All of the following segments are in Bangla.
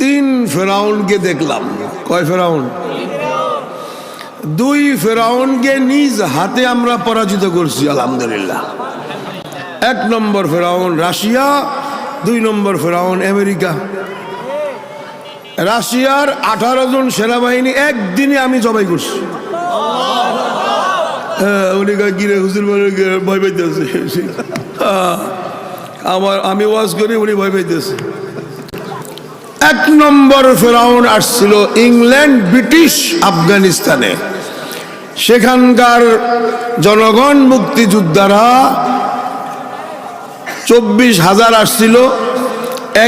তিন ফেরাউনকে দেখলাম। কয় ফেরাউন? দুই ফেরাউনকে নিজ হাতে আমরা পরাজিত করছি আলহামদুলিল্লাহ। এক নম্বর ফেরাউন রাশিয়া, দুই নম্বর ফেরাউন আমেরিকা। রাশিয়ার 18 জন সেনাবাহিনী একদিনে আমি জবাই করছি। উনি গিরে হুজুর ভয় পাইতেছে, আমি ওয়াজ করি, উনি ভয় পাইতেছে। এক নম্বর ফেরাউন আসছিল ইংল্যান্ড, ব্রিটিশ আফগানিস্তানে। সেখানকার জনগণ মুক্তিযোদ্ধারা 24,000 আসছিল।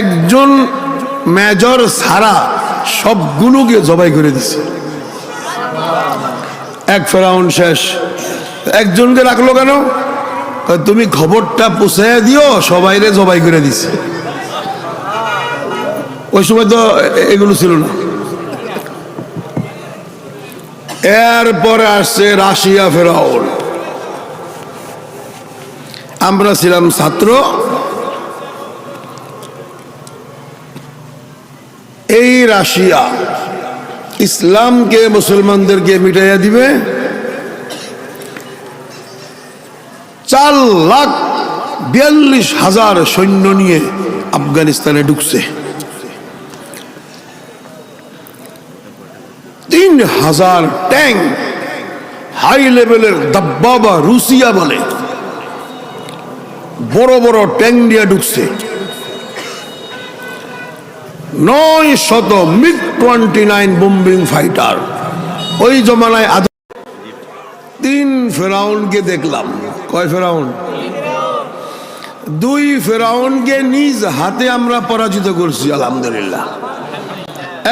একজন মেজর ছাড়া সবগুলোকে জবাই করে দিছে। এক ফেরাউন শেষ। একজনকে রাখলো কেন? তুমি খবরটা পৌঁছায় দিও, সবাইরে জবাই করে দিছে। ওই সময় তো এগুলো ছিল না। এরপরে আসছে রাশিয়া ফেরাউন। আমরা ছিলাম ছাত্র। এই রাশিয়া ইসলামকে মুসলমানদেরকে মিটাইয়া দিবে। 4,42,000 সৈন্য নিয়ে আফগানিস্তানে ঢুকছে। 3,000 ট্যাঙ্ক, হাই লেভেলের দাব্বাবা রুসিয়া বলে, বড় বড় ট্যাঙ্ক দিয়ে ঢুকছে। 900 MiG-29 বোম্বিং ফাইটার। ওই জমানায় তিন ফেরাউনকে দেখলাম। কয় ফেরাউন? দুই ফেরাউনকে নিজ হাতে আমরা পরাজিত করছি আলহামদুলিল্লাহ।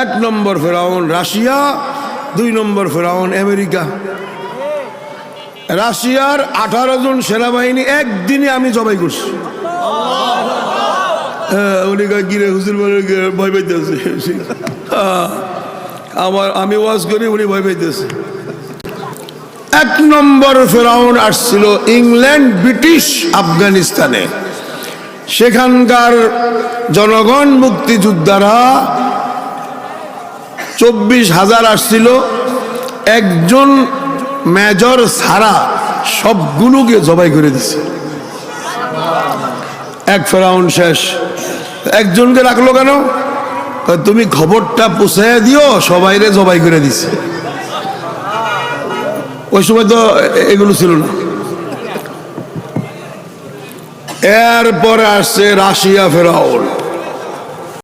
এক নম্বর ফেরাউন রাশিয়া, দুই নম্বর ফেরাউন আমেরিকা। রাশিয়ার 18 জন সেনাবাহিনী একদিনে আমি জবাই করছি। উনি গিরে হুজুর ভয় পাইতেছে, আমি ওয়াজ করি, উনি ভয় পাইতেছে। এক নম্বর ফেরাউন আসছিল ইংল্যান্ড, ব্রিটিশ আফগানিস্তানে। সেখানকার জনগণ মুক্তিযোদ্ধারা 24,000 আসছিল। একজন মেজর ছাড়া সবগুলোকে জবাই করে দিছে। এক ফেরাউন শেষ। একজনকে রাখলো কেন? তুমি খবরটা পৌঁছায় দিও, সবাইরে জবাই করে দিছে। ওই সময় তো এগুলো ছিল না। এরপরে আসছে রাশিয়া ফেরাউন।